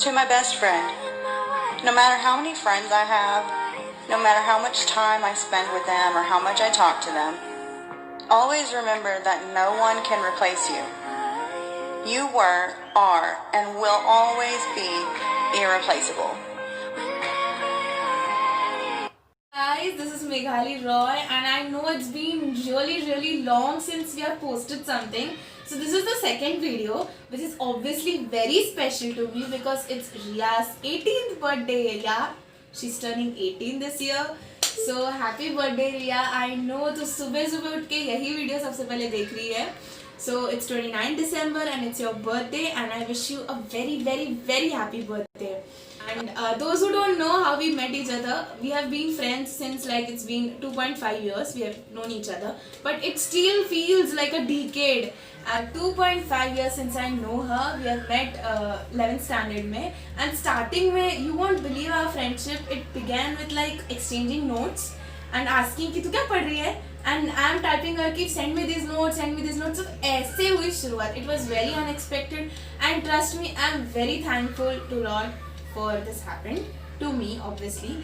To my best friend, no matter how many friends I have, no matter how much time I spend with them or how much I talk to them, always remember that no one can replace you. You were, are, and will always be irreplaceable. Guys, this is Meghali Roy, and I know it's been really long since we have posted something. So this is the second video, which is obviously very special to me because it's Riya's 18th birthday. Yeah, she's turning 18 this year. So happy birthday Riya. I know तो सुबह उठ के यही video सबसे पहले देख रही है. So it's 29 December and it's your birthday, and I wish you a very happy birthday. And those who don't know how we met each other, we have been friends since like it's been 2.5 years we have known each other, but it still feels like a decade. And 2.5 years since I know her, we have met 11th standard mein, and starting mein, you won't believe our friendship. It began with like exchanging notes and asking कि तू क्या पढ़ रही है, and I am typing her कि send me these notes. So ऐसे हुई शुरुआत. It was very unexpected, and trust me, I am very thankful to Lord for this happened to me, obviously.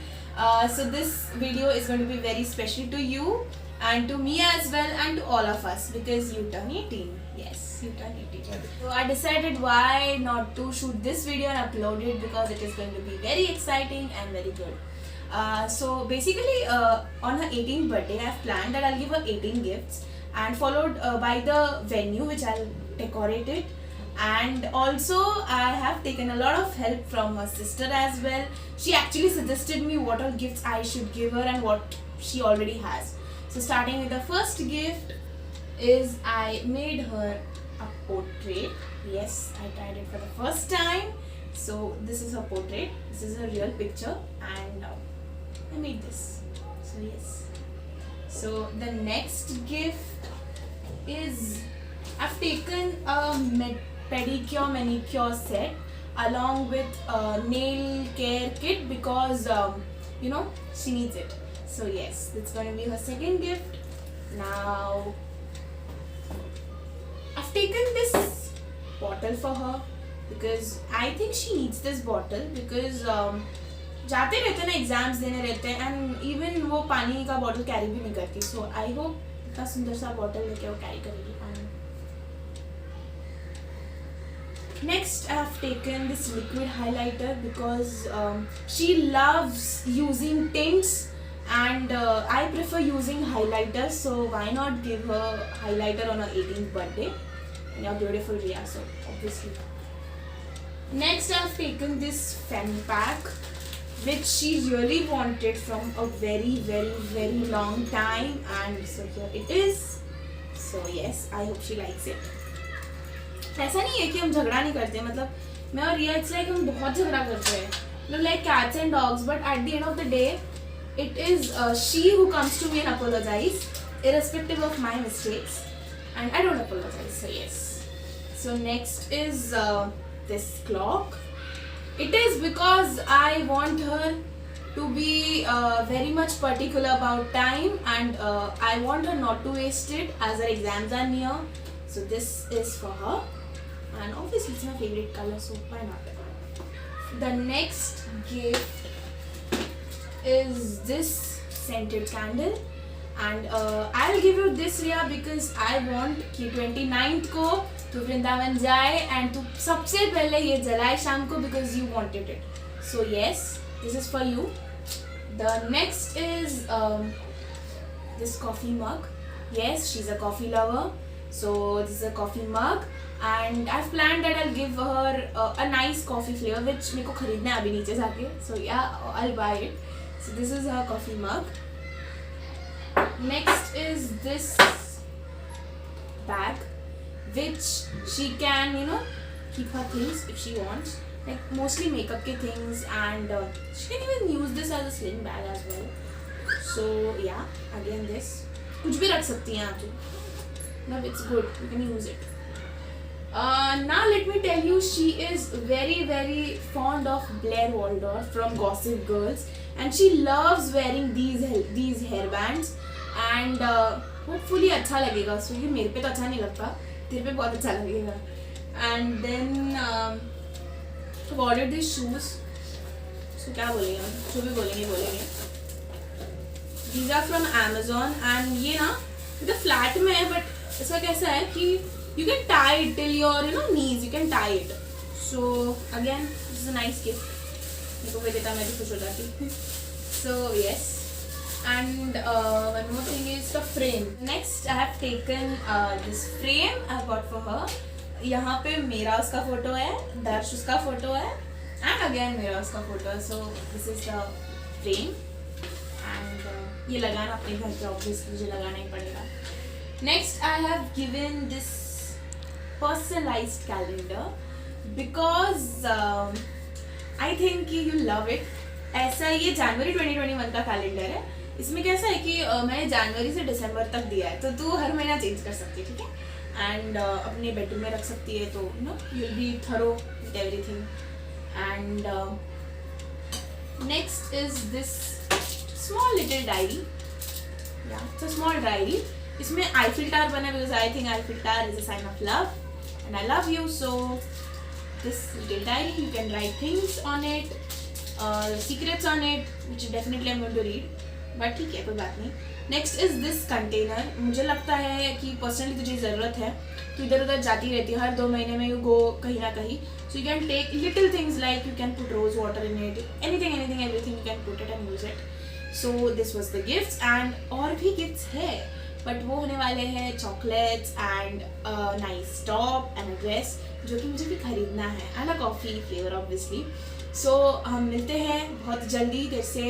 So this video is going to be very special to you and to me as well, and to all of us, because you turn 18. Yes, you turn 18. So I decided why not to shoot this video and upload it, because it is going to be very exciting and very good. So basically on her 18th birthday, I have planned that I'll give her 18 gifts, and followed by the venue which I'll decorate it. And also I have taken a lot of help from her sister as well. She actually suggested me what all gifts I should give her and what she already has. So starting with the first gift is I made her a portrait. Yes, I tried it for the first time. So this is her portrait. This is her real picture, and I made this. So yes. So the next gift is I've taken a pedicure manicure set along with a nail care kit, because you know, she needs it. So yes, it's going to be her second gift. Now I've taken this bottle for her because I think she needs this bottle, because जाते रहते ना exams देने रहते हैं, and even वो पानी का bottle carry भी नहीं करती. सो आई होप इतना सुंदर सा बॉटल लेके वो कैरी करेगी पानी. Next, I have taken this liquid highlighter because she loves using tints, and I prefer using highlighters, so why not give her highlighter on her 18th birthday. And you're beautiful, Riya, so obviously. Next, I have taken this fan pack, which she really wanted from a very long time, and so here it is. So yes, I hope she likes it. ऐसा नहीं है कि हम झगड़ा नहीं करते, मतलब मैं और रिया इट्स लाइक हम बहुत झगड़ा करते हैं, मतलब like cats and dogs, but at the end of the day it is she who comes to me and apologises irrespective of my mistakes, and I don't apologize. So yes. So next is this clock. It is because I want her to be very much particular about time, and I want her not to waste it as her exams are near. So this is for her, and obviously it's my favorite color, so why not. The next gift is this scented candle, and I'll give you this, Riya, because I want कि 29th को तू वृंदावन जाए and तू सबसे पहले ये जलाए शाम को, because you wanted it. So yes, this is for you. The next is this coffee mug. Yes, she's a coffee lover, so this is a coffee mug, and I've planned that I'll give her a nice coffee flavor, which मेरे को खरीदना है अभी नीचे जाके. So yeah, I'll buy it. So this is her coffee mug. Next is this bag, which she can, you know, keep her things if she wants, like mostly makeup ke things, and she can even use this as a sling bag as well. So yeah, again this कुछ भी रख सकती हैं आप, मतलब it's good, you can use it. Now let me tell you, she is very fond of Blair Waldorf from Gossip Girls, and she loves wearing these hairbands, and hopefully अच्छा लगेगा उसको, क्योंकि मेरे पे तो अच्छा नहीं लगता, तेरे पे बहुत अच्छा लगेगा. And then order this shoes, so क्या बोलेंगे हम, जो भी बोलेंगे these are from Amazon and ये ना मतलब फ्लैट में है बट इसका कैसा है कि you can tie it till your knees, you can tie it. So again this is a nice gift. मेरे को कोई देता मैं भी खुश हो जाती. So yes. And one more thing is the frame. Next I have taken this frame I got for her. यहाँ पे मेरा उसका फोटो है, दर्श उसका फोटो है and again मेरा उसका फोटो है. So this is the frame and ये लगाना अपने घर पे obviously मुझे लगाना ही पड़ेगा. Next I have given this personalized calendar because I think you love it. ऐसा ये जनवरी 2021 का कैलेंडर है. इसमें कैसा है कि मैंने जनवरी से दिसंबर तक दिया है, तो तू हर महीना चेंज कर सकती है, ठीक है. एंड अपने बेडरूम में रख सकती है, तो you know you will be thorough with everything. And next is this small little diary. या इट्स अ स्मॉल डायरी. इसमें आईफिल टावर बना है because I think Eiffel tower is a sign of love and I love you. So this little diary you can write things on it, secrets on it which definitely I'm going to read, but ठीक है कोई बात नहीं. Next is this container. मुझे लगता है कि personally तुझे ज़रूरत है, तू इधर उधर जाती रहती है, हर 2 महीने में यू गो कहीं ना कहीं. So you can take little things like you can put rose water in it, anything everything you can put it and use it. So this was the gifts and और भी gifts है but वो होने वाले हैं chocolates and nice top and a dress जो कि मुझे भी खरीदना है and a coffee flavour obviously. So हम मिलते हैं बहुत जल्दी. जैसे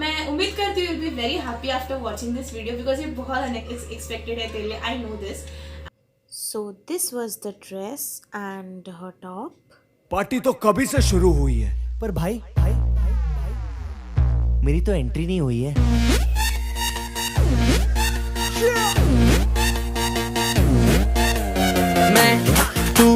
मैं उम्मीद करती हूँ be very happy after watching this video because ये बहुत अनएक्सपेक्टेड है तेरे लिए. I know this. So this was the dress and her top. Party तो कभी से शुरू हुई है. पर भाई मेरी तो एंट्री नहीं हुई है. मैं, तू,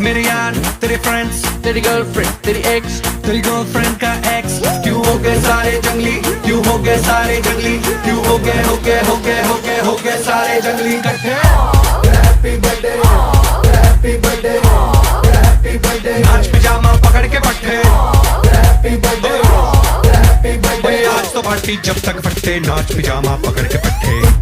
मेरे यार, तेरे फ्रेंड्स, तेरी गर्लफ्रेंड, तेरी एक्स, तेरी गर्लफ्रेंड का एक्स, क्यों हो गए सारे जंगली, क्यों हो गए सारे जंगली, क्यों हो गए सारे जंगली इकट्ठे. Happy birthday, happy birthday, happy birthday. नाच पिजामा पकड़ के पट्टे. Happy birthday, happy birthday. आज तो पार्टी जब तक फटते, नाच पिजामा पकड़ के पट्टे.